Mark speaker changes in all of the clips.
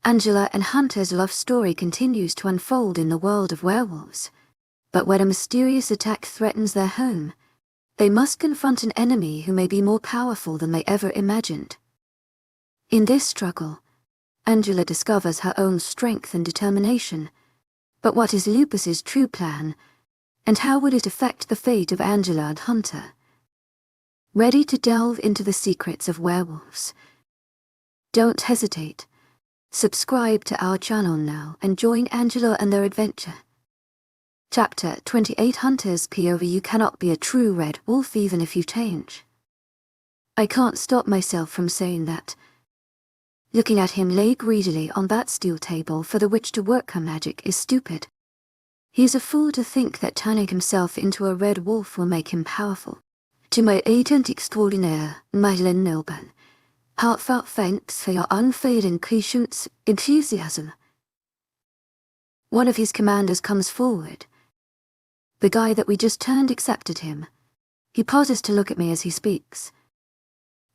Speaker 1: Angela and Hunter's love story continues to unfold in the world of werewolves. But when a mysterious attack threatens their home, they must confront an enemy who may be more powerful than they ever imagined. In this struggle, Angela discovers her own strength and determination. But what is Lupus's true plan, and how would it affect the fate of Angela and Hunter? Ready to delve into the secrets of werewolves? Don't hesitate. Subscribe to our channel now and join Angela and their adventure. Chapter 28 Hunter's POV. You cannot be a true red wolf even if you change. I can't stop myself from saying that. Looking at him lay greedily on that steel table for the witch to work her magic is stupid. He's a fool to think that turning himself into a red wolf will make him powerful. To my agent extraordinaire, mythical, heartfelt thanks for your unfailing patience, enthusiasm. One of his commanders comes forward. The guy that we just turned accepted him. He pauses to look at me as he speaks.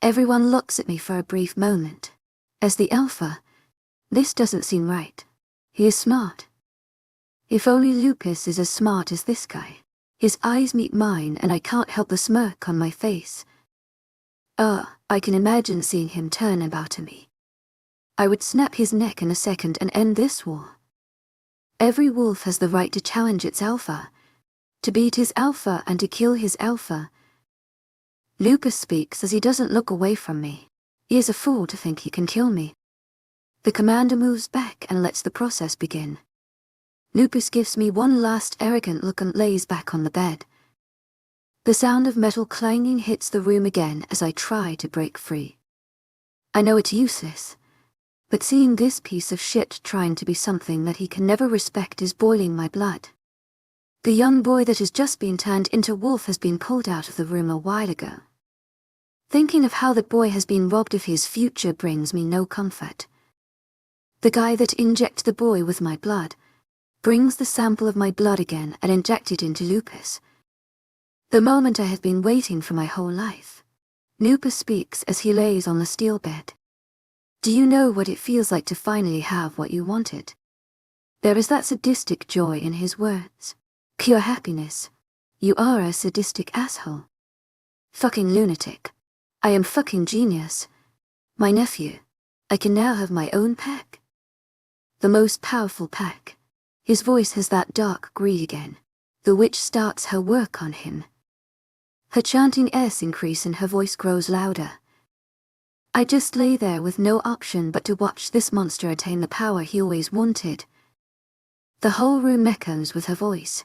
Speaker 1: Everyone looks at me for a brief moment. As the alpha, this doesn't seem right. He is smart. If only Lupus is as smart as this guy. His eyes meet mine and I can't help the smirk on my face. I can imagine seeing him turn about to me. I would snap his neck in a second and end this war. Every wolf has the right to challenge its alpha, to beat his alpha and to kill his alpha. Lupus speaks as he doesn't look away from me. He is a fool to think he can kill me. The commander moves back and lets the process begin. Lupus gives me one last arrogant look and lays back on the bed. The sound of metal clanging hits the room again as I try to break free. I know it's useless, but seeing this piece of shit trying to be something that he can never respect is boiling my blood. The young boy that has just been turned into wolf has been pulled out of the room a while ago. Thinking of how that boy has been robbed of his future brings me no comfort. The guy that injected the boy with my blood brings the sample of my blood again and inject it into Lupus. The moment I have been waiting for my whole life. Lupus speaks as he lays on the steel bed. Do you know what it feels like to finally have what you wanted? There is that sadistic joy in his words. Pure happiness. You are a sadistic asshole. Fucking lunatic. I am fucking genius. My nephew. I can now have my own pack. The most powerful pack. His voice has that dark greed again. The witch starts her work on him. Her chanting S increase and her voice grows louder. I just lay there with no option but to watch this monster attain the power he always wanted. The whole room echoes with her voice.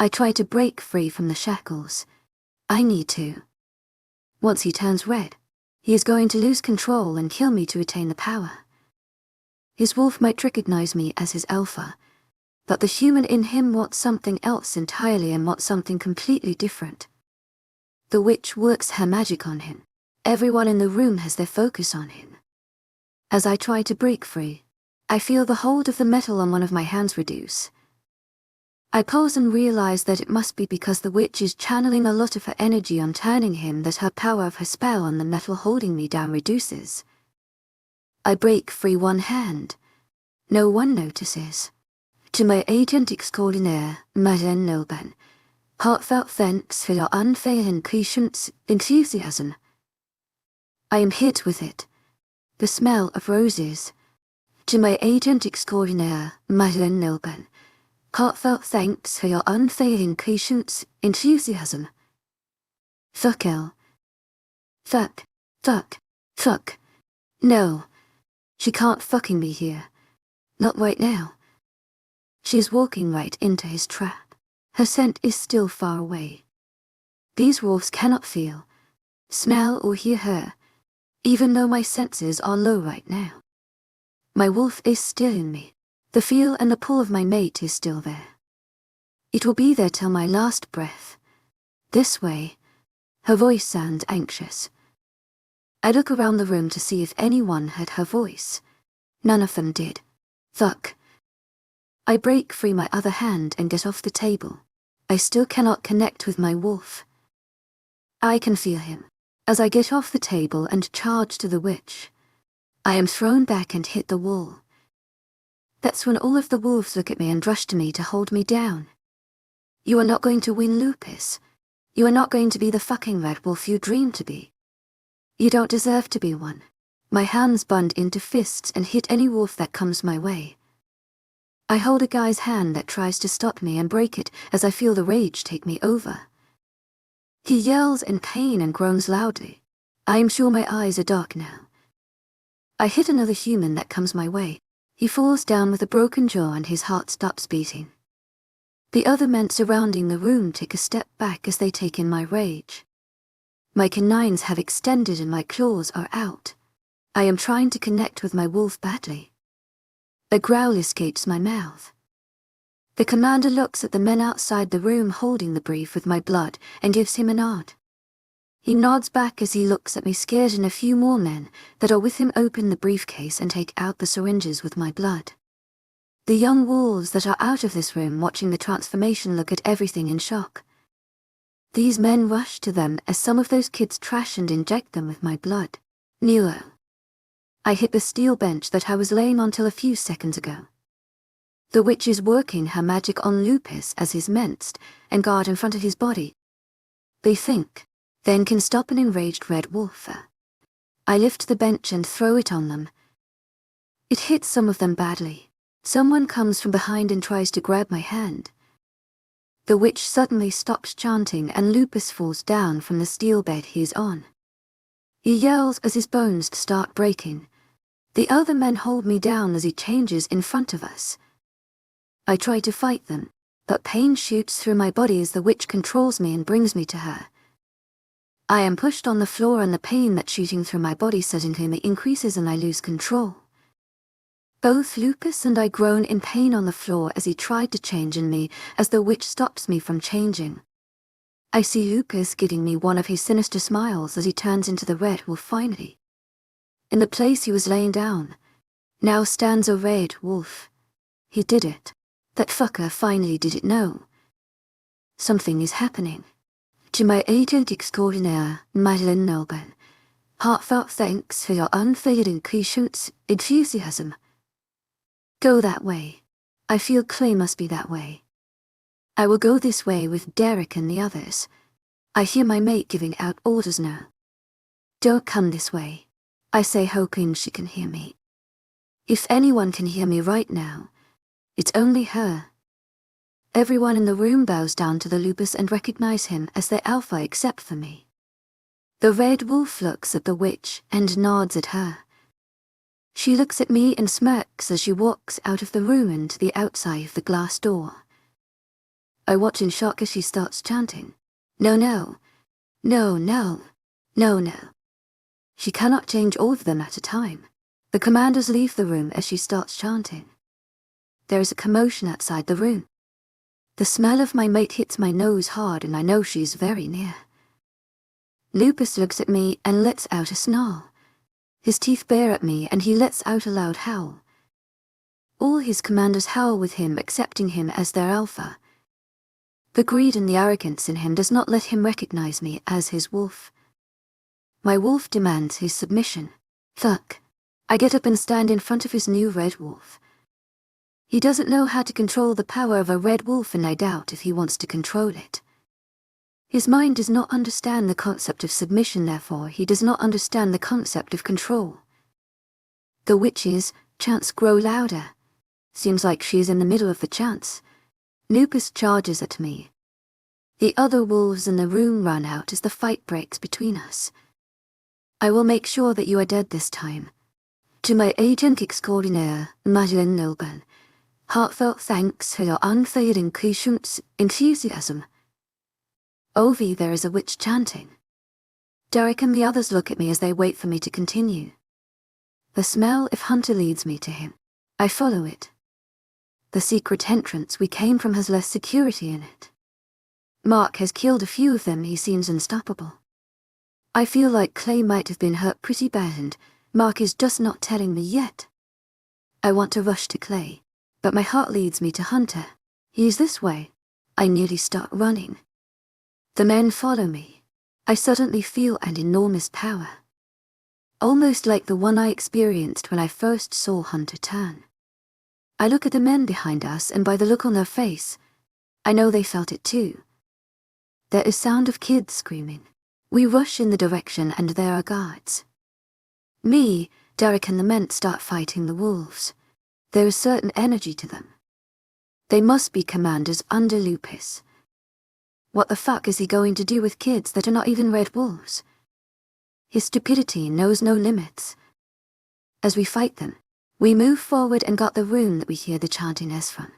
Speaker 1: I try to break free from the shackles. I need to. Once he turns red, he is going to lose control and kill me to attain the power. His wolf might recognize me as his alpha, but the human in him wants something else entirely and wants something completely different. The witch works her magic on him. Everyone in the room has their focus on him. As I try to break free, I feel the hold of the metal on one of my hands reduce. I pause and realize that it must be because the witch is channeling a lot of her energy on turning him that her power of her spell on the metal holding me down reduces. I break free one hand. No one notices. To my agent extraordinaire, mythical, heartfelt thanks for your unfailing patience, enthusiasm. I am hit with it. The smell of roses. To my agent extraordinaire, mythical, heartfelt thanks for your unfailing patience, enthusiasm. Fuck. No. She can't fucking be here. Not right now. She is walking right into his trap. Her scent is still far away. These wolves cannot feel, smell or hear her, even though my senses are low right now. My wolf is still in me. The feel and the pull of my mate is still there. It will be there till my last breath. This way. Her voice sounds anxious. I look around the room to see if anyone heard her voice. None of them did. Fuck. I break free my other hand and get off the table. I still cannot connect with my wolf. I can feel him. As I get off the table and charge to the witch, I am thrown back and hit the wall. That's when all of the wolves look at me and rush to me to hold me down. You are not going to win, Lupus. You are not going to be the fucking red wolf you dream to be. You don't deserve to be one. My hands bund into fists and hit any wolf that comes my way. I hold a guy's hand that tries to stop me and break it as I feel the rage take me over. He yells in pain and groans loudly. I am sure my eyes are dark now. I hit another human that comes my way. He falls down with a broken jaw and his heart stops beating. The other men surrounding the room take a step back as they take in my rage. My canines have extended and my claws are out. I am trying to connect with my wolf badly. A growl escapes my mouth. The commander looks at the men outside the room holding the brief with my blood and gives him a nod. He nods back as he looks at me scared, and a few more men that are with him open the briefcase and take out the syringes with my blood. The young wolves that are out of this room watching the transformation look at everything in shock. These men rush to them as some of those kids trash and inject them with my blood. Nero. I hit the steel bench that I was laying on till a few seconds ago. The witch is working her magic on Lupus as he's minced and guard in front of his body. They think, then can stop an enraged red wolf. I lift the bench and throw it on them. It hits some of them badly. Someone comes from behind and tries to grab my hand. The witch suddenly stops chanting and Lupus falls down from the steel bed he's on. He yells as his bones start breaking. The other men hold me down as he changes in front of us. I try to fight them, but pain shoots through my body as the witch controls me and brings me to her. I am pushed on the floor and the pain that's shooting through my body suddenly increases and I lose control. Both Lupus and I groan in pain on the floor as he tried to change in me as the witch stops me from changing. I see Lupus giving me one of his sinister smiles as he turns into the red wolf finally. In the place he was laying down, now stands a red wolf. He did it. That fucker finally did it know. Something is happening. To my agent extraordinaire, Madeline Nelben, heartfelt thanks for your unfailing patience, enthusiasm. Go that way. I feel Clay must be that way. I will go this way with Derek and the others. I hear my mate giving out orders now. Don't come this way, I say, hoping she can hear me. If anyone can hear me right now, it's only her. Everyone in the room bows down to the Lupus and recognize him as their alpha except for me. The red wolf looks at the witch and nods at her. She looks at me and smirks as she walks out of the room and to the outside of the glass door. I watch in shock as she starts chanting. No, no. No, no. No, no. She cannot change all of them at a time. The commanders leave the room as she starts chanting. There is a commotion outside the room. The smell of my mate hits my nose hard and I know she's very near. Lupus looks at me and lets out a snarl. His teeth bare at me and he lets out a loud howl. All his commanders howl with him, accepting him as their alpha. The greed and the arrogance in him does not let him recognize me as his wolf. My wolf demands his submission. Fuck. I get up and stand in front of his new red wolf. He doesn't know how to control the power of a red wolf, and I doubt if he wants to control it. His mind does not understand the concept of submission, therefore he does not understand the concept of control. The witch's chants grow louder. Seems like she is in the middle of the chants. Lupus charges at me. The other wolves in the room run out as the fight breaks between us. I will make sure that you are dead this time. To my agent extraordinaire, Madeline Nelben, heartfelt thanks for your unfailing patience, enthusiasm. Over there is a witch chanting. Derek and the others look at me as they wait for me to continue. The smell of Hunter leads me to him. I follow it. The secret entrance we came from has less security in it. Mark has killed a few of them. He seems unstoppable. I feel like Clay might have been hurt pretty bad and Mark is just not telling me yet. I want to rush to Clay, but my heart leads me to Hunter. He is this way. I nearly start running. The men follow me. I suddenly feel an enormous power. Almost like the one I experienced when I first saw Hunter turn. I look at the men behind us, and by the look on their face, I know they felt it too. There is sound of kids screaming. We rush in the direction, and there are guards. Me, Derek, and the men start fighting the wolves. There is certain energy to them. They must be commanders under Lupus. What the fuck is he going to do with kids that are not even red wolves? His stupidity knows no limits. As we fight them, we move forward and got the room that we hear the chanting as from.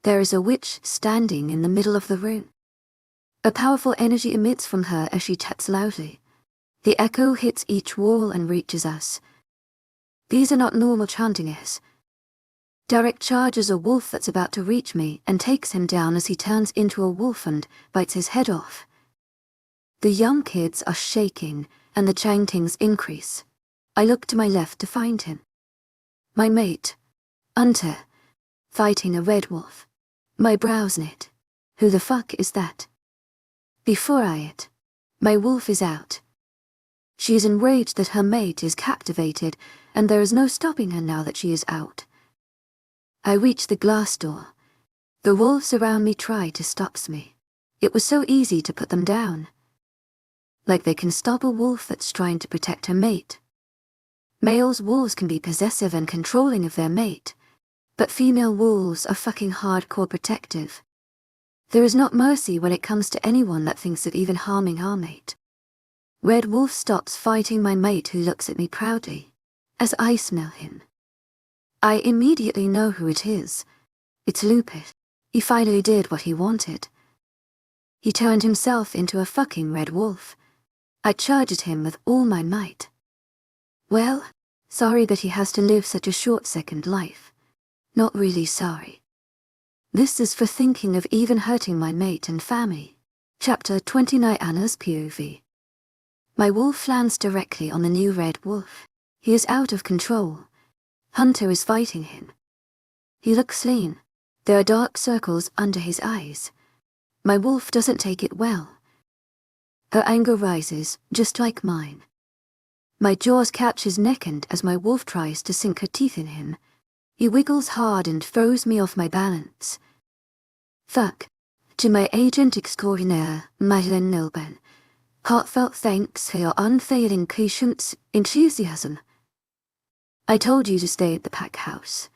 Speaker 1: There is a witch standing in the middle of the room. A powerful energy emits from her as she chants loudly. The echo hits each wall and reaches us. These are not normal chanting airs. Derek charges a wolf that's about to reach me and takes him down as he turns into a wolf and bites his head off. The young kids are shaking and the chantings increase. I look to my left to find him. My mate, Hunter, fighting a red wolf. My brows knit. Who the fuck is that? Before my wolf is out. She is enraged that her mate is captivated, and there is no stopping her now that she is out. I reach the glass door. The wolves around me try to stop me. It was so easy to put them down. Like they can stop a wolf that's trying to protect her mate. Male wolves can be possessive and controlling of their mate, but female wolves are fucking hardcore protective. There is not mercy when it comes to anyone that thinks of even harming our mate. Red Wolf stops fighting my mate, who looks at me proudly, as I smell him. I immediately know who it is. It's Lupus. He finally did what he wanted. He turned himself into a fucking red wolf. I charged him with all my might. Well, sorry that he has to live such a short second life. Not really sorry. This is for thinking of even hurting my mate and family. Chapter 29, Anna's POV. My wolf lands directly on the new red wolf. He is out of control. Hunter is fighting him. He looks lean. There are dark circles under his eyes. My wolf doesn't take it well. Her anger rises, just like mine. My jaws catch his neck, and as my wolf tries to sink her teeth in him, he wiggles hard and throws me off my balance. Fuck. To my agent extraordinaire, Madeleine Nilben. Heartfelt thanks for your unfailing patience, enthusiasm. I told you to stay at the pack house.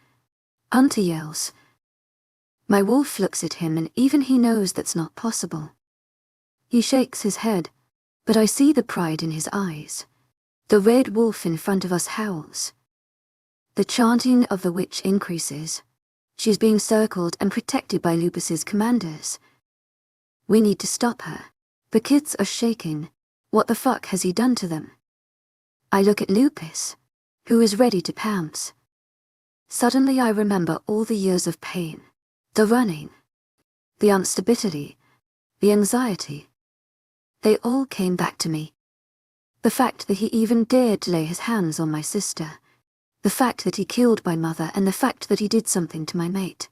Speaker 1: Hunter yells. My wolf looks at him, and even he knows that's not possible. He shakes his head, but I see the pride in his eyes. The red wolf in front of us howls. The chanting of the witch increases. She's being circled and protected by Lupus's commanders. We need to stop her. The kids are shaking. What the fuck has he done to them? I look at Lupus, who is ready to pounce. Suddenly I remember all the years of pain. The running. The instability. The anxiety. They all came back to me. The fact that he even dared to lay his hands on my sister. The fact that he killed my mother, and the fact that he did something to my mate.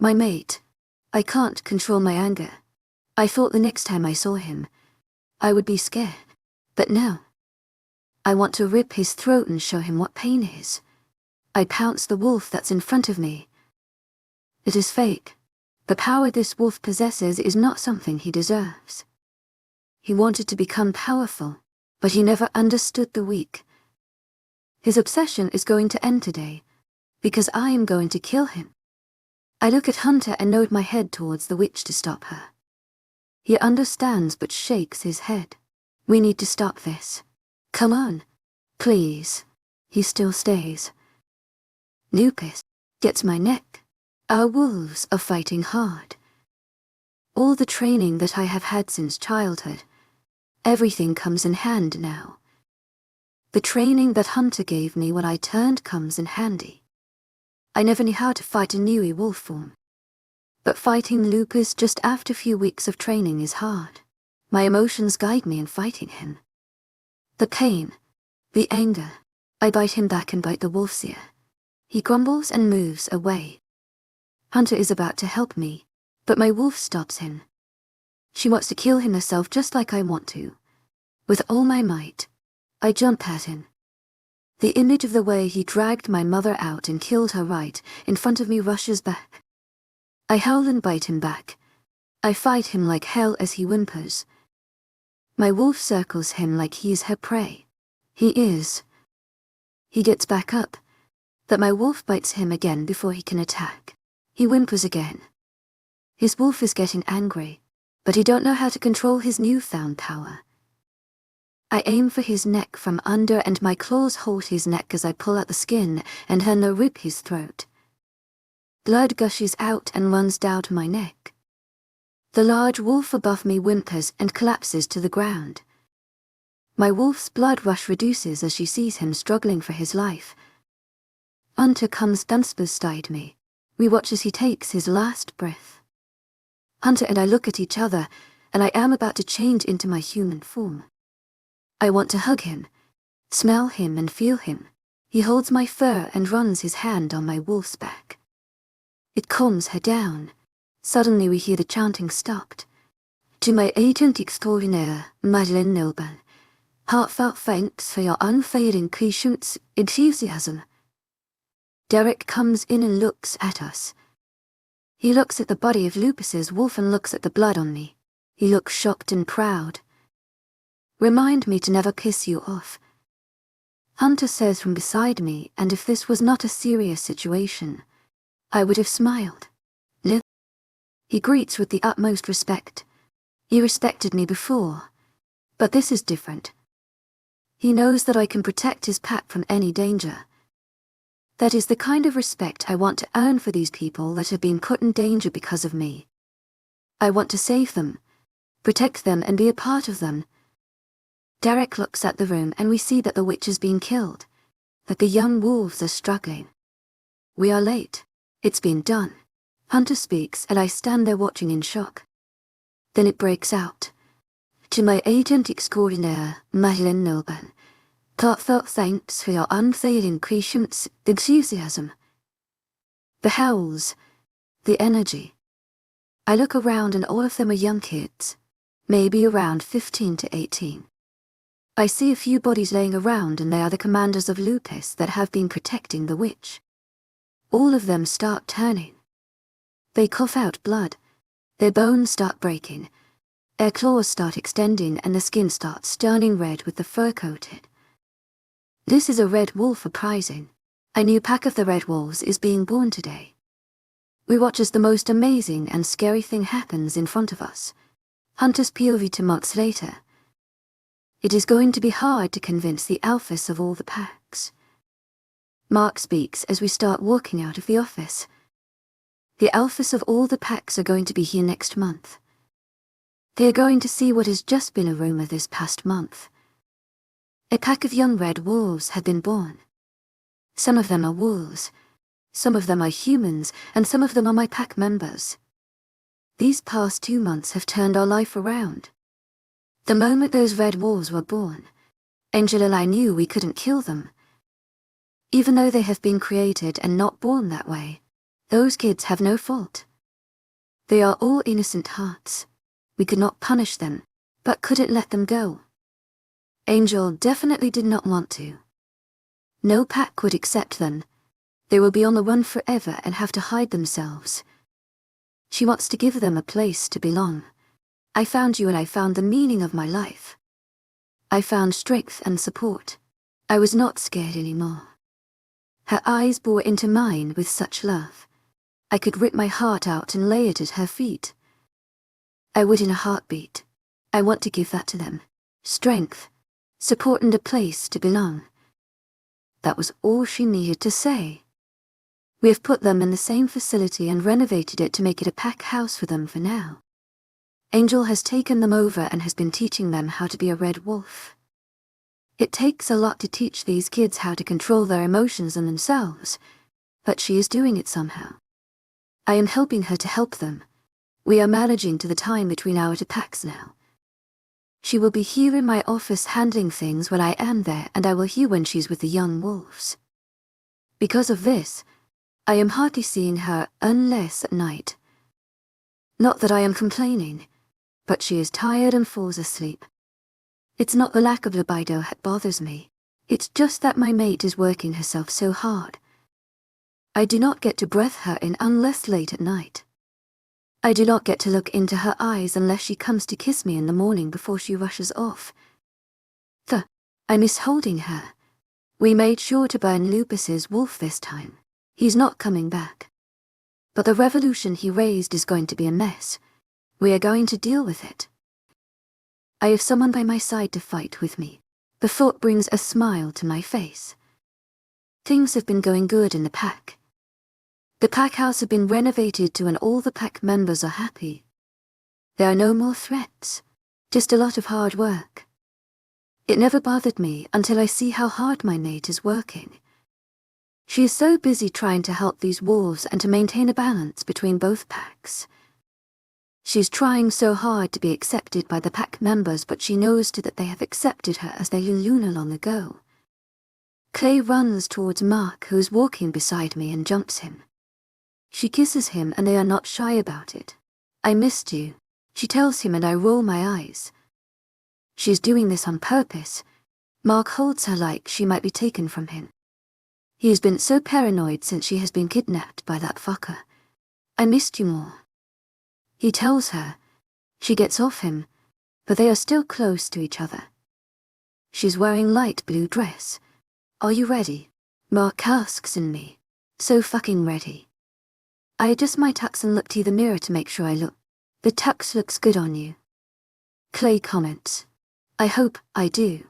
Speaker 1: My mate. I can't control my anger. I thought the next time I saw him, I would be scared. But no. I want to rip his throat and show him what pain is. I pounce the wolf that's in front of me. It is fake. The power this wolf possesses is not something he deserves. He wanted to become powerful, but he never understood the weak. His obsession is going to end today, because I am going to kill him. I look at Hunter and nod my head towards the witch to stop her. He understands but shakes his head. We need to stop this. Come on. Please. He still stays. Lupus gets my neck. Our wolves are fighting hard. All the training that I have had since childhood, everything comes in hand now. The training that Hunter gave me when I turned comes in handy. I never knew how to fight a new wolf form. But fighting Lupus just after a few weeks of training is hard. My emotions guide me in fighting him. The pain, the anger. I bite him back and bite the wolf's ear. He grumbles and moves away. Hunter is about to help me, but my wolf stops him. She wants to kill him herself just like I want to. With all my might, I jump at him. The image of the way he dragged my mother out and killed her right in front of me rushes back. I howl and bite him back. I fight him like hell as he whimpers. My wolf circles him like he is her prey. He is. He gets back up, but my wolf bites him again before he can attack. He whimpers again. His wolf is getting angry, but he don't know how to control his newfound power. I aim for his neck from under and my claws hold his neck as I pull out the skin and rip his throat. Blood gushes out and runs down to my neck. The large wolf above me whimpers and collapses to the ground. My wolf's blood rush reduces as she sees him struggling for his life. Hunter comes dance beside me. We watch as he takes his last breath. Hunter and I look at each other, and I am about to change into my human form. I want to hug him, smell him and feel him. He holds my fur and runs his hand on my wolf's back. It calms her down. Suddenly we hear the chanting stopped. To my agent extraordinaire, Madeleine Nilban, heartfelt thanks for your unfailing patience, enthusiasm. Derek comes in and looks at us. He looks at the body of Lupus's wolf and looks at the blood on me. He looks shocked and proud. Remind me to never piss you off. Hunter says from beside me, and if this was not a serious situation, I would have smiled. Lil. He greets with the utmost respect. He respected me before, but this is different. He knows that I can protect his pack from any danger. That is the kind of respect I want to earn for these people that have been put in danger because of me. I want to save them, protect them and be a part of them. Derek looks at the room and we see that the witch has been killed, that the young wolves are struggling. We are late. It's been done. Hunter speaks and I stand there watching in shock. Then it breaks out. To my agent extraordinaire, Madeleine Nilban, heartfelt thanks for your unfailing patience, enthusiasm. The howls, the energy. I look around and all of them are young kids, maybe around 15 to 18. I see a few bodies laying around and they are the commanders of Lupus that have been protecting the witch. All of them start turning. They cough out blood. Their bones start breaking. Their claws start extending and the skin starts turning red with the fur coated. This is a red wolf uprising. A new pack of the red wolves is being born today. We watch as the most amazing and scary thing happens in front of us. Hunter's POV 2 months later. It is going to be hard to convince the alphas of all the packs. Mark speaks as we start walking out of the office. The alphas of all the packs are going to be here next month. They are going to see what has just been a rumor this past month. A pack of young red wolves have been born. Some of them are wolves, some of them are humans, and some of them are my pack members. These past 2 months have turned our life around. The moment those red wolves were born, Angel and I knew we couldn't kill them. Even though they have been created and not born that way, those kids have no fault. They are all innocent hearts. We could not punish them, but couldn't let them go. Angel definitely did not want to. No pack would accept them. They will be on the run forever and have to hide themselves. She wants to give them a place to belong. I found you and I found the meaning of my life. I found strength and support. I was not scared anymore. Her eyes bore into mine with such love. I could rip my heart out and lay it at her feet. I would in a heartbeat. I want to give that to them. Strength, support and a place to belong. That was all she needed to say. We have put them in the same facility and renovated it to make it a pack house for them for now. Angel has taken them over and has been teaching them how to be a red wolf. It takes a lot to teach these kids how to control their emotions and themselves, but she is doing it somehow. I am helping her to help them. We are managing to the time between our two packs now. She will be here in my office handling things when I am there, and I will hear when she's with the young wolves. Because of this, I am hardly seeing her unless at night. Not that I am complaining, but she is tired and falls asleep. It's not the lack of libido that bothers me. It's just that my mate is working herself so hard. I do not get to breath her in unless late at night. I do not get to look into her eyes unless she comes to kiss me in the morning before she rushes off. I miss holding her. We made sure to burn Lupus's wolf this time. He's not coming back. But the revolution he raised is going to be a mess. We are going to deal with it. I have someone by my side to fight with me. The thought brings a smile to my face. Things have been going good in the pack. The pack house has been renovated to and all the pack members are happy. There are no more threats, just a lot of hard work. It never bothered me until I see how hard my mate is working. She is so busy trying to help these wolves and to maintain a balance between both packs. She's trying so hard to be accepted by the pack members, but she knows too that they have accepted her as their Luna long ago. Clay runs towards Mark, who is walking beside me, and jumps him. She kisses him and they are not shy about it. I missed you, she tells him, and I roll my eyes. She's doing this on purpose. Mark holds her like she might be taken from him. He has been so paranoid since she has been kidnapped by that fucker. I missed you more. He tells her. She gets off him, but they are still close to each other. She's wearing light blue dress. Are you ready? Mark asks in me. So fucking ready. I adjust my tux and look to the mirror to make sure I look. The tux looks good on you. Clay comments. I hope I do.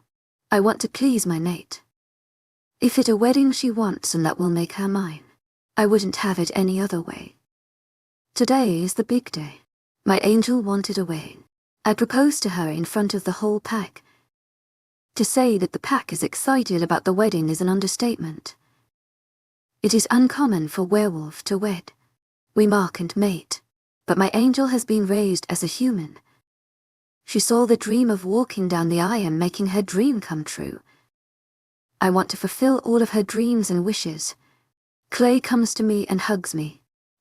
Speaker 1: I want to please my mate. If it a wedding she wants and that will make her mine, I wouldn't have it any other way. Today is the big day. My angel wanted a wedding. I proposed to her in front of the whole pack. To say that the pack is excited about the wedding is an understatement. It is uncommon for werewolf to wed. We mark and mate, but my angel has been raised as a human. She saw the dream of walking down the aisle and making her dream come true. I want to fulfill all of her dreams and wishes. Clay comes to me and hugs me.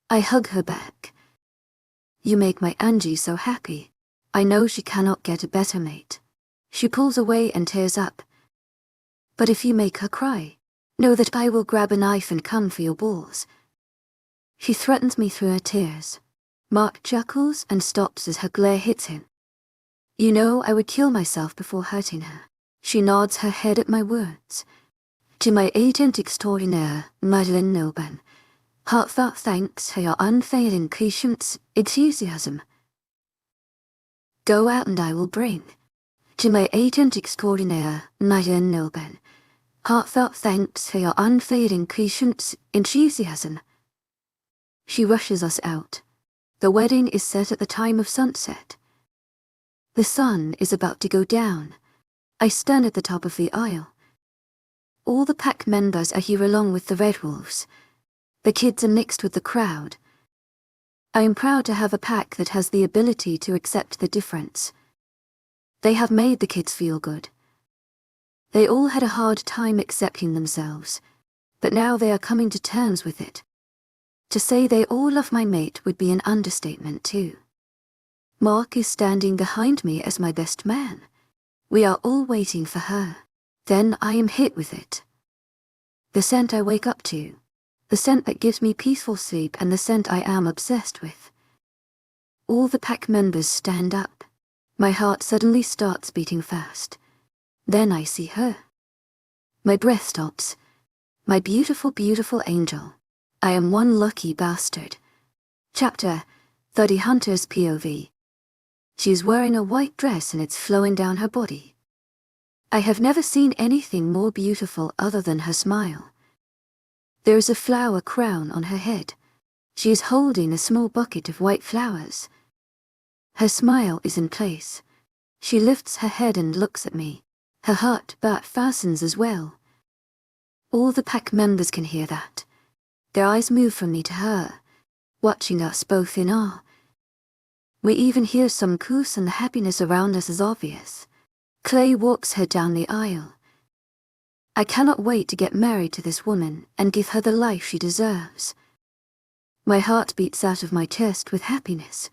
Speaker 1: I hug her back. You make my Angie so happy. I know she cannot get a better mate. She pulls away and tears up. But if you make her cry, know that I will grab a knife and come for your balls. She threatens me through her tears. Mark chuckles and stops as her glare hits him. You know I would kill myself before hurting her. She nods her head at my words. To my agent extraordinaire, Madeleine Noban, heartfelt thanks for your unfailing patience, enthusiasm. Go out and I will bring. To my agent extraordinaire, Madeleine Noban, heartfelt thanks for your unfailing patience, enthusiasm. She rushes us out. The wedding is set at the time of sunset. The sun is about to go down. I stand at the top of the aisle. All the pack members are here along with the werewolves. The kids are mixed with the crowd. I am proud to have a pack that has the ability to accept the difference. They have made the kids feel good. They all had a hard time accepting themselves, but now they are coming to terms with it. To say they all love my mate would be an understatement too. Mark is standing behind me as my best man. We are all waiting for her. Then I am hit with it. The scent I wake up to. The scent that gives me peaceful sleep and the scent I am obsessed with. All the pack members stand up. My heart suddenly starts beating fast. Then I see her. My breath stops. My beautiful, beautiful angel. I am one lucky bastard. Chapter '30 Hunter's POV. She is wearing a white dress and it's flowing down her body. I have never seen anything more beautiful other than her smile. There is a flower crown on her head. She is holding a small bucket of white flowers. Her smile is in place. She lifts her head and looks at me. Her heart bat fastens as well. All the pack members can hear that. Their eyes move from me to her, watching us both in awe. We even hear some coos and the happiness around us is obvious. Clay walks her down the aisle. I cannot wait to get married to this woman and give her the life she deserves. My heart beats out of my chest with happiness.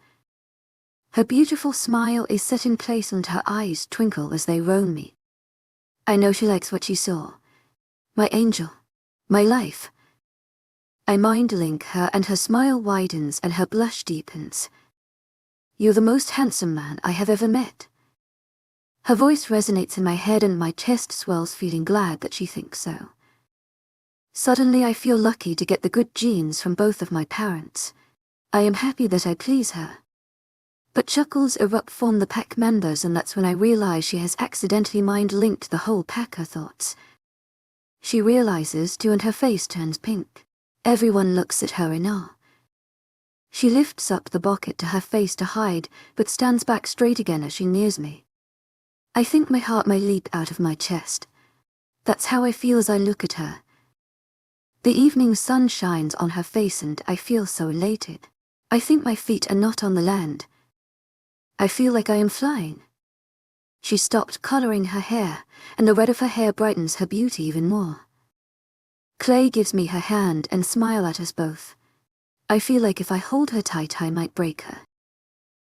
Speaker 1: Her beautiful smile is set in place and her eyes twinkle as they roam me. I know she likes what she saw. My angel. My life. I mind link her and her smile widens and her blush deepens. You're the most handsome man I have ever met. Her voice resonates in my head and my chest swells, feeling glad that she thinks so. Suddenly I feel lucky to get the good genes from both of my parents. I am happy that I please her. But chuckles erupt from the pack members, and that's when I realize she has accidentally mind-linked the whole pack. Her thoughts. She realizes too, and her face turns pink. Everyone looks at her in awe. She lifts up the bucket to her face to hide, but stands back straight again as she nears me. I think my heart may leap out of my chest. That's how I feel as I look at her. The evening sun shines on her face and I feel so elated. I think my feet are not on the land. I feel like I am flying. She stopped coloring her hair, and the red of her hair brightens her beauty even more. Clay gives me her hand and smiles at us both. I feel like if I hold her tight I might break her.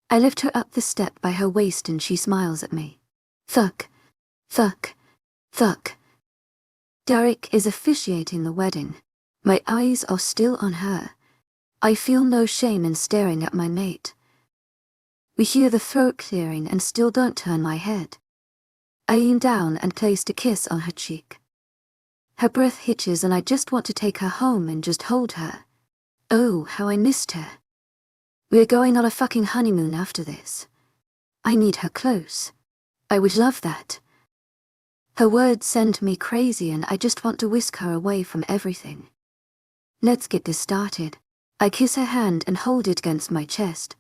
Speaker 1: I lift her up the step by her waist and she smiles at me. Thunk, thunk, thunk. Derek is officiating the wedding. My eyes are still on her. I feel no shame in staring at my mate. We hear the throat clearing and still don't turn my head. I lean down and placed a kiss on her cheek. Her breath hitches and I just want to take her home and just hold her. Oh, how I missed her. We're going on a fucking honeymoon after this. I need her close. I would love that. Her words send me crazy and I just want to whisk her away from everything. Let's get this started. I kiss her hand and hold it against my chest.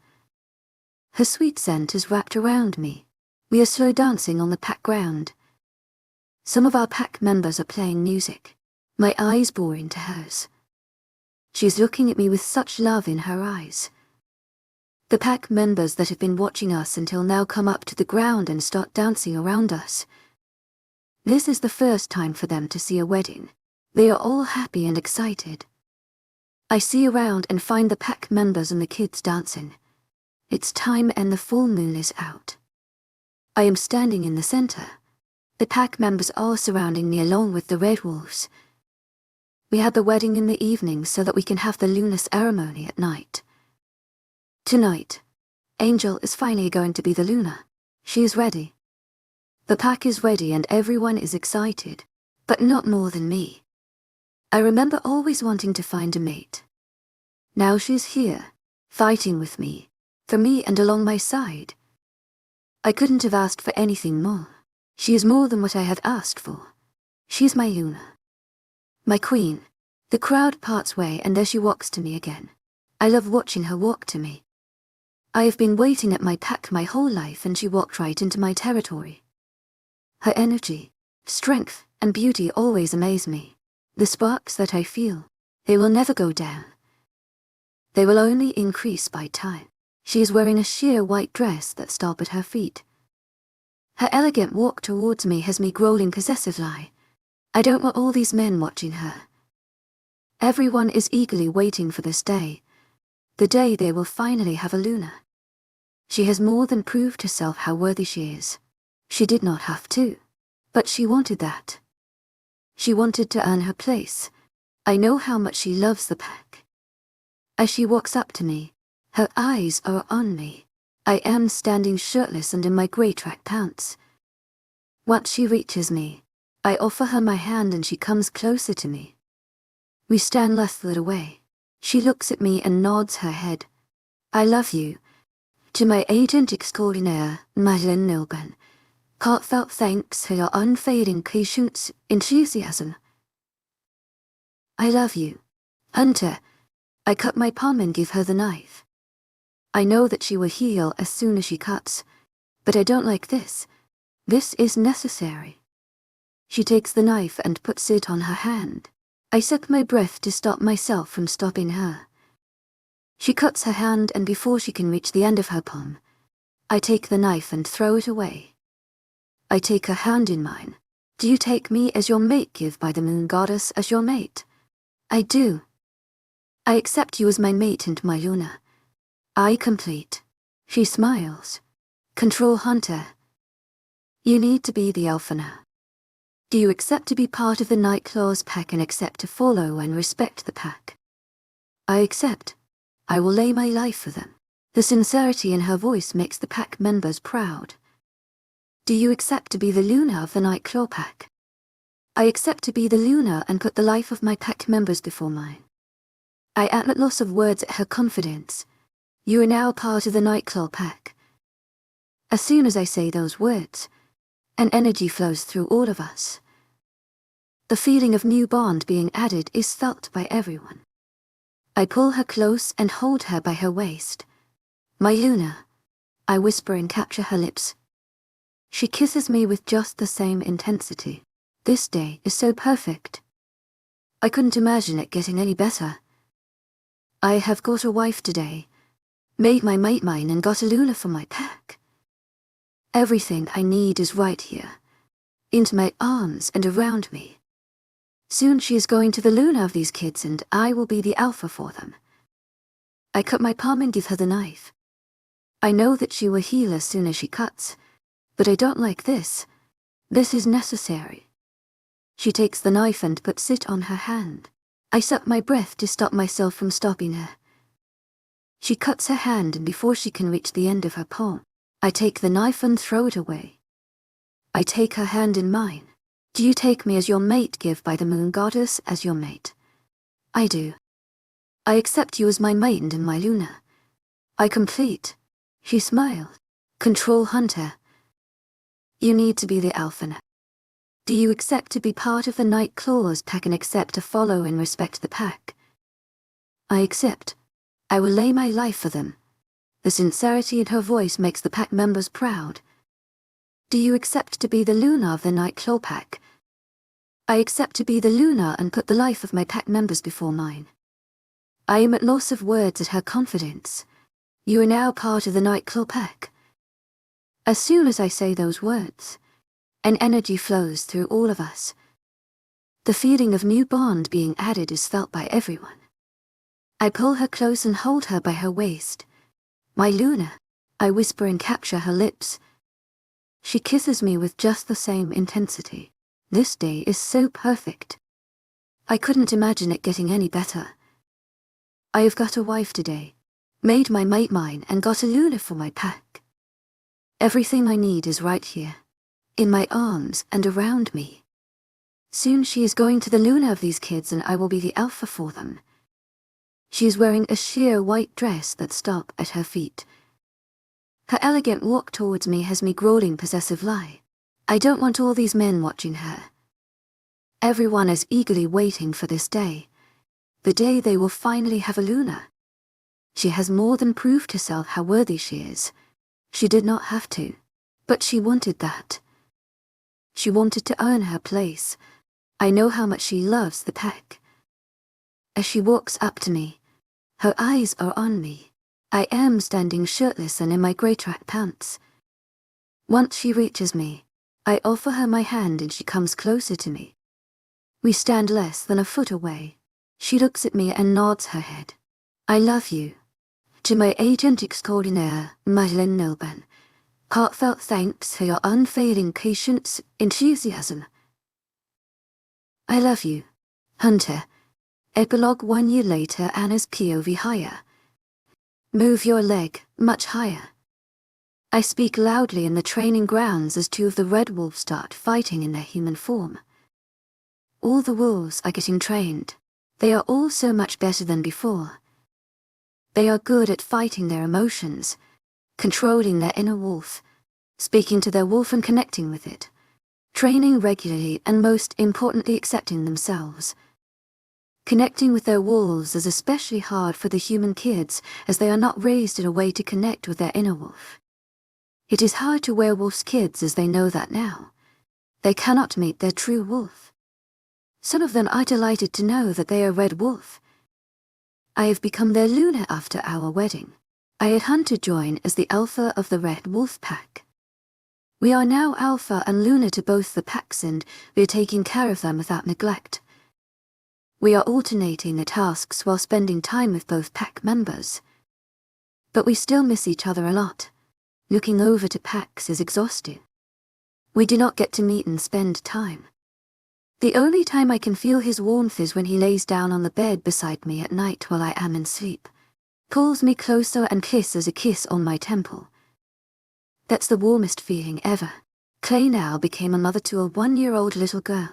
Speaker 1: Her sweet scent is wrapped around me. We are slow dancing on the pack ground. Some of our pack members are playing music. My eyes bore into hers. She's looking at me with such love in her eyes. The pack members that have been watching us until now come up to the ground and start dancing around us. This is the first time for them to see a wedding. They are all happy and excited. I see around and find the pack members and the kids dancing. It's time and the full moon is out. I am standing in the center. The pack members are surrounding me along with the werewolves. We had the wedding in the evening so that we can have the lunar ceremony at night. Tonight, Angel is finally going to be the Luna. She is ready. The pack is ready and everyone is excited, but not more than me. I remember always wanting to find a mate. Now she's here, fighting with me, for me and along my side. I couldn't have asked for anything more. She is more than what I have asked for. She's my Luna. My queen. The crowd parts way and there she walks to me again. I love watching her walk to me. I have been waiting at my pack my whole life and she walked right into my territory. Her energy, strength, and beauty always amaze me. The sparks that I feel, they will never go down. They will only increase by time. She is wearing a sheer white dress that stops at her feet. Her elegant walk towards me has me growling possessively. I don't want all these men watching her. Everyone is eagerly waiting for this day. The day they will finally have a Luna. She has more than proved herself how worthy she is. She did not have to, but she wanted that. She wanted to earn her place. I know how much she loves the pack. As she walks up to me, her eyes are on me. I am standing shirtless and in my grey track pants. Once she reaches me, I offer her my hand and she comes closer to me. We stand less lit away. She looks at me and nods her head. I love you. To my agent extraordinaire, Madeleine Nilben. Heartfelt thanks for your unfading patience, enthusiasm. I love you. Hunter. I cut my palm and give her the knife. I know that she will heal as soon as she cuts, but I don't like this. This is necessary. She takes the knife and puts it on her hand. I suck my breath to stop myself from stopping her. She cuts her hand and before she can reach the end of her palm, I take the knife and throw it away. I take her hand in mine. Do you take me as your mate, give by the moon goddess as your mate? I do. I accept you as my mate and my Luna. I complete. She smiles. Control Hunter. You need to be the alpha now. Do you accept to be part of the Nightclaw's pack and accept to follow and respect the pack? I accept. I will lay my life for them. The sincerity in her voice makes the pack members proud. Do you accept to be the Luna of the Nightclaw pack? I accept to be the Luna and put the life of my pack members before mine. I am at loss of words at her confidence. You are now part of the Nightclaw pack. As soon as I say those words, an energy flows through all of us. The feeling of new bond being added is felt by everyone. I pull her close and hold her by her waist. My Luna, I whisper and capture her lips. She kisses me with just the same intensity. This day is so perfect. I couldn't imagine it getting any better. I have got a wife today, made my mate mine and got a Luna for my pack. Everything I need is right here, into my arms and around me. Soon she is going to the Luna of these kids and I will be the alpha for them. I cut my palm and give her the knife. I know that she will heal as soon as she cuts, but I don't like this. This is necessary. She takes the knife and puts it on her hand. I suck my breath to stop myself from stopping her. She cuts her hand and before she can reach the end of her palm, I take the knife and throw it away. I take her hand in mine. Do you take me as your mate, give by the moon goddess as your mate? I do. I accept you as my mate and my Luna. I complete. She smiled. Control Hunter. You need to be the alpha now. Do you accept to be part of the Nightclaw's pack and accept to follow and respect the pack? I accept. I will lay my life for them. The sincerity in her voice makes the pack members proud. Do you accept to be the Luna of the Nightclaw pack? I accept to be the Luna and put the life of my pack members before mine. I am at loss of words at her confidence. You are now part of the Nightclaw pack. As soon as I say those words, an energy flows through all of us. The feeling of new bond being added is felt by everyone. I pull her close and hold her by her waist. My Luna, I whisper and capture her lips. She kisses me with just the same intensity. This day is so perfect. I couldn't imagine it getting any better. I have got a wife today, made my mate mine and got a Luna for my pack. Everything I need is right here, in my arms and around me. Soon she is going to the Luna of these kids and I will be the alpha for them. She is wearing a sheer white dress that stops at her feet. Her elegant walk towards me has me growling possessive lie. I don't want all these men watching her. Everyone is eagerly waiting for this day, the day they will finally have a Luna. She has more than proved herself how worthy she is. She did not have to, but she wanted that. She wanted to earn her place. I know how much she loves the pack. As she walks up to me, her eyes are on me. I am standing shirtless and in my grey track pants. Once she reaches me, I offer her my hand and she comes closer to me. We stand less than a foot away. She looks at me and nods her head. I love you. To my agent extraordinaire, Madeleine Nilban, heartfelt thanks for your unfailing patience, enthusiasm. I love you, Hunter. Epilogue 1 year later, Anna's POV higher. Move your leg, much higher. I speak loudly in the training grounds as two of the red wolves start fighting in their human form. All the wolves are getting trained. They are all so much better than before. They are good at fighting their emotions, controlling their inner wolf, speaking to their wolf and connecting with it, training regularly and most importantly accepting themselves. Connecting with their wolves is especially hard for the human kids as they are not raised in a way to connect with their inner wolf. It is hard to werewolves' kids as they know that now. They cannot meet their true wolf. Some of them are delighted to know that they are red wolf. I have become their Luna after our wedding. I had Hunter join as the alpha of the red wolf pack. We are now alpha and Luna to both the packs and we are taking care of them without neglect. We are alternating the tasks while spending time with both pack members. But we still miss each other a lot. Looking over to packs is exhausting. We do not get to meet and spend time. The only time I can feel his warmth is when he lays down on the bed beside me at night while I am in sleep, pulls me closer and kisses a kiss on my temple. That's the warmest feeling ever. Clay now became a mother to a 1-year-old little girl.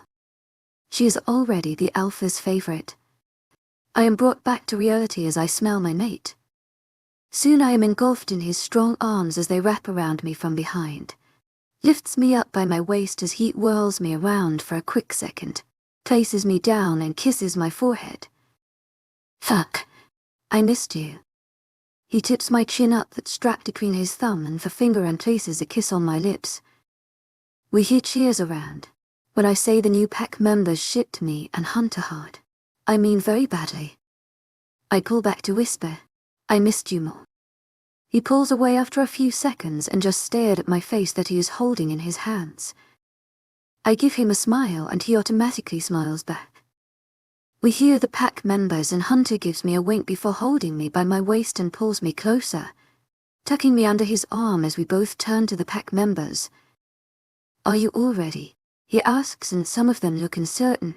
Speaker 1: She is already the alpha's favorite. I am brought back to reality as I smell my mate. Soon I am engulfed in his strong arms as they wrap around me from behind. Lifts me up by my waist as he whirls me around for a quick second, places me down and kisses my forehead. Fuck. I missed you. He tips my chin up that's strapped between his thumb and forefinger and places a kiss on my lips. We hear cheers around. When I say the new pack members shipped me and Hunter hard, I mean very badly. I pull back to whisper, I missed you more. He pulls away after a few seconds and just stared at my face that he is holding in his hands. I give him a smile and he automatically smiles back. We hear the pack members and Hunter gives me a wink before holding me by my waist and pulls me closer, tucking me under his arm as we both turn to the pack members. Are you all ready? He asks, and some of them look uncertain.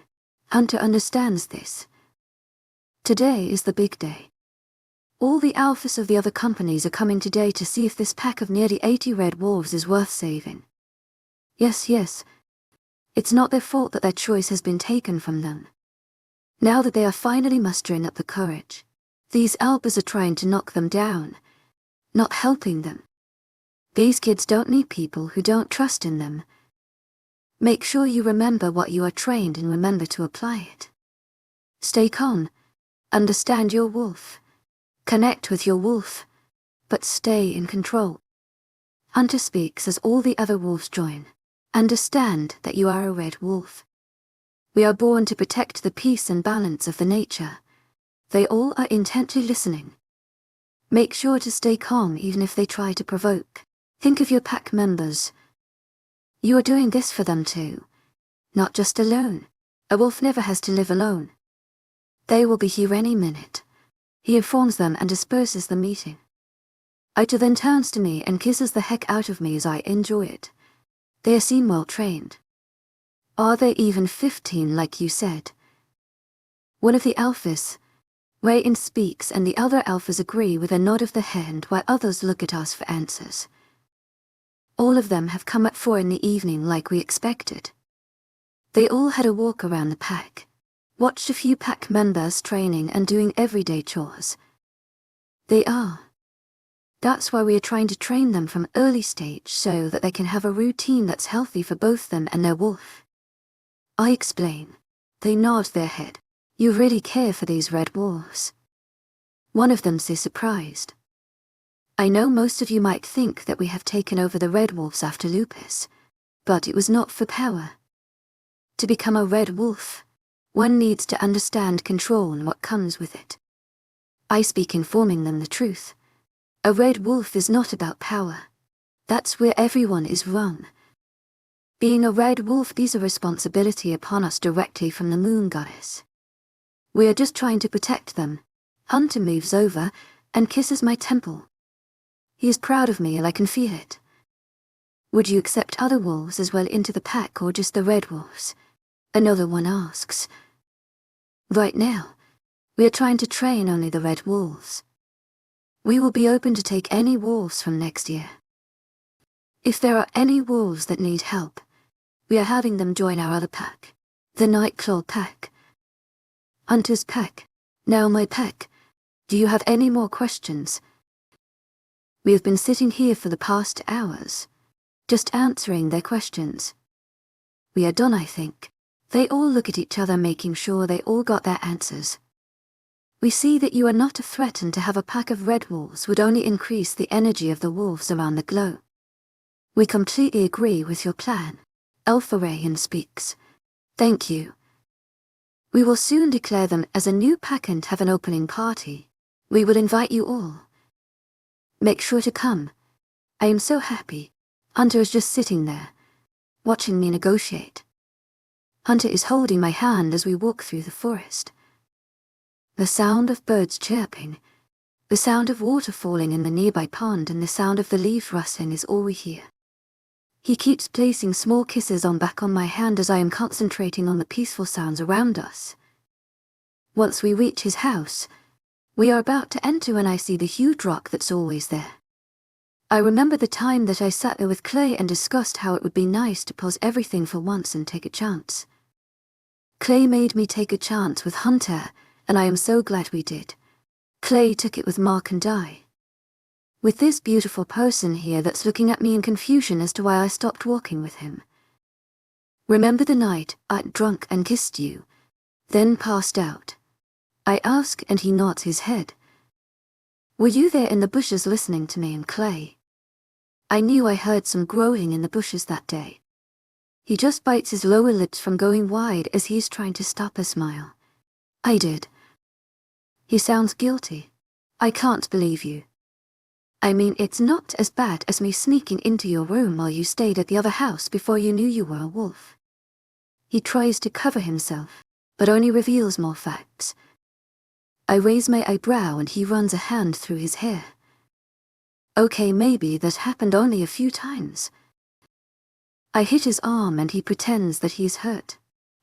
Speaker 1: Hunter understands this. Today is the big day. All the alphas of the other companies are coming today to see if this pack of nearly 80 red wolves is worth saving. Yes. It's not their fault that their choice has been taken from them. Now that they are finally mustering up the courage, these alphas are trying to knock them down, not helping them. These kids don't need people who don't trust in them. Make sure you remember what you are trained and remember to apply it. Stay calm. Understand your wolf. Connect with your wolf. But stay in control. Hunter speaks as all the other wolves join. Understand that you are a red wolf. We are born to protect the peace and balance of the nature. They all are intently listening. Make sure to stay calm even if they try to provoke. Think of your pack members. You are doing this for them too. Not just alone. A wolf never has to live alone. They will be here any minute. He informs them and disperses the meeting. Ito then turns to me and kisses the heck out of me as I enjoy it. They seem well trained. Are they even 15 like you said? One of the alphas, Rain, speaks and the other alphas agree with a nod of the head while others look at us for answers. All of them have come at 4 in the evening like we expected. They all had a walk around the pack, watched a few pack members training and doing everyday chores. That's why we are trying to train them from early stage so that they can have a routine that's healthy for both them and their wolf. I explain. They nod their head. You really care for these red wolves. One of them says surprised. I know most of you might think that we have taken over the red wolves after Lupus, but it was not for power. To become a red wolf, one needs to understand control and what comes with it. I speak informing them the truth. A red wolf is not about power. That's where everyone is wrong. Being a red wolf is a responsibility upon us directly from the moon goddess. We are just trying to protect them. Hunter moves over and kisses my temple. He is proud of me and I can feel it. Would you accept other wolves as well into the pack or just the red wolves? Another one asks. Right now, we are trying to train only the red wolves. We will be open to take any wolves from next year. If there are any wolves that need help, we are having them join our other pack, the Nightclaw pack. Hunter's pack, now my pack. Do you have any more questions? We have been sitting here for the past hours, just answering their questions. We are done, I think. They all look at each other making sure they all got their answers. We see that you are not a threat and to have a pack of red wolves would only increase the energy of the wolves around the glow. We completely agree with your plan. Alpha Rayan speaks. Thank you. We will soon declare them as a new pack and have an opening party. We will invite you all. Make sure to come. I am so happy. Hunter is just sitting there, watching me negotiate. Hunter is holding my hand as we walk through the forest. The sound of birds chirping, the sound of water falling in the nearby pond and the sound of the leaves rustling is all we hear. He keeps placing small kisses back on my hand as I am concentrating on the peaceful sounds around us. Once we reach his house, we are about to enter when I see the huge rock that's always there. I remember the time that I sat there with Clay and discussed how it would be nice to pause everything for once and take a chance. Clay made me take a chance with Hunter, and I am so glad we did. Clay took it with Mark and I. With this beautiful person here that's looking at me in confusion as to why I stopped walking with him. Remember the night I drunk and kissed you, then passed out? I ask and he nods his head. Were you there in the bushes listening to me and Clay? I knew I heard some growling in the bushes that day. He just bites his lower lips from going wide as he's trying to stop a smile. I did. He sounds guilty. I can't believe you. I mean, it's not as bad as me sneaking into your room while you stayed at the other house before you knew you were a wolf. He tries to cover himself, but only reveals more facts. I raise my eyebrow and he runs a hand through his hair. Okay, maybe that happened only a few times. I hit his arm and he pretends that he's hurt.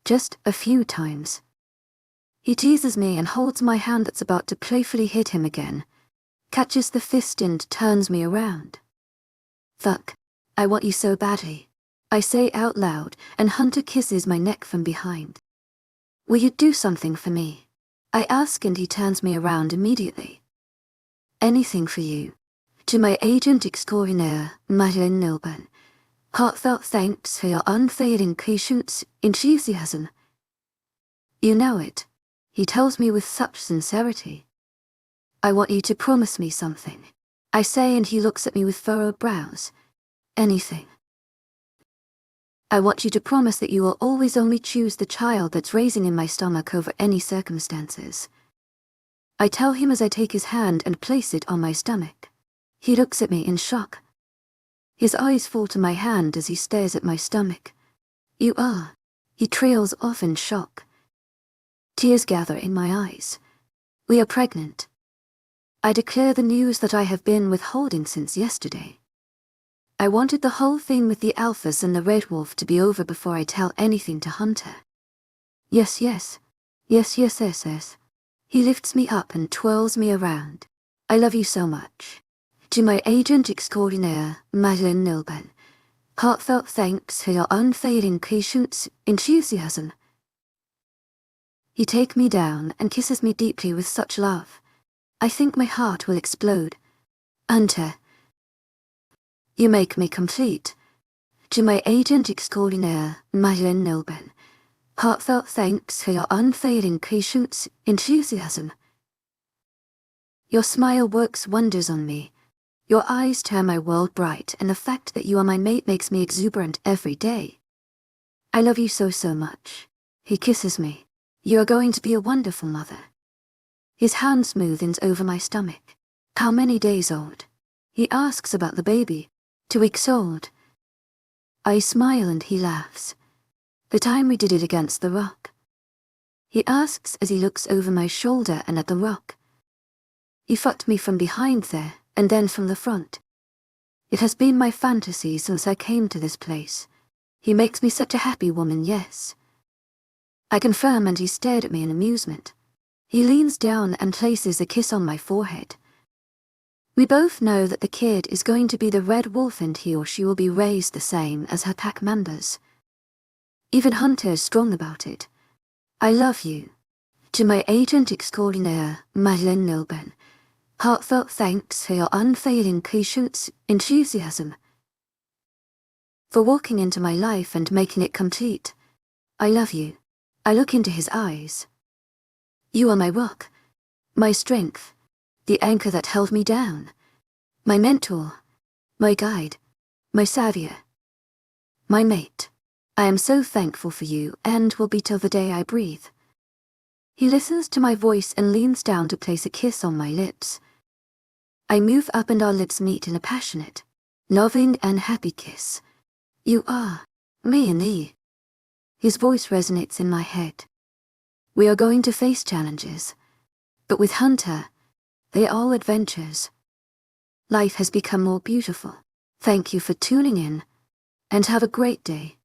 Speaker 1: Just a few times. He teases me and holds my hand that's about to playfully hit him again. Catches the fist and turns me around. Fuck, I want you so badly. I say out loud, and Hunter kisses my neck from behind. Will you do something for me? I ask and he turns me around immediately. Anything for you. To my agent extraordinaire, Madeline Nilban. Heartfelt thanks for your unfailing patience, enthusiasm. You know it. He tells me with such sincerity. I want you to promise me something. I say and he looks at me with furrowed brows. Anything. I want you to promise that you will always only choose the child that's raising in my stomach over any circumstances. I tell him as I take his hand and place it on my stomach. He looks at me in shock. His eyes fall to my hand as he stares at my stomach. You are. He trails off in shock. Tears gather in my eyes. We are pregnant. I declare the news that I have been withholding since yesterday. I wanted the whole thing with the alphas and the red wolf to be over before I tell anything to Hunter. Yes, yes. Yes, yes, yes, yes. He lifts me up and twirls me around. I love you so much. To my agent extraordinaire, Madeline Nilban. Heartfelt thanks for your unfailing patience, enthusiasm. He takes me down and kisses me deeply with such love. I think my heart will explode. Hunter. You make me complete. To my agent extraordinaire, Madeline Nilban. Heartfelt thanks for your unfailing patience, enthusiasm. Your smile works wonders on me. Your eyes turn my world bright, and the fact that you are my mate makes me exuberant every day. I love you so, so much. He kisses me. You are going to be a wonderful mother. His hand smoothens over my stomach. How many days old? He asks about the baby. 2 weeks old. I smile and he laughs. The time we did it against the rock. He asks as he looks over my shoulder and at the rock. He fucked me from behind there, and then from the front. It has been my fantasy since I came to this place. He makes me such a happy woman, yes. I confirm and he stared at me in amusement. He leans down and places a kiss on my forehead. We both know that the kid is going to be the red wolf and he or she will be raised the same as her pack members. Even Hunter is strong about it. I love you. To my agent extraordinaire, Madeline Nilban. Heartfelt thanks for your unfailing patience, enthusiasm. For walking into my life and making it complete. I love you. I look into his eyes. You are my rock, my strength, the anchor that held me down, my mentor, my guide, my savior, my mate. I am so thankful for you and will be till the day I breathe. He listens to my voice and leans down to place a kiss on my lips. I move up and our lips meet in a passionate, loving and happy kiss. You are me and thee. His voice resonates in my head. We are going to face challenges, but with Hunter, they are all adventures. Life has become more beautiful. Thank you for tuning in. And have a great day.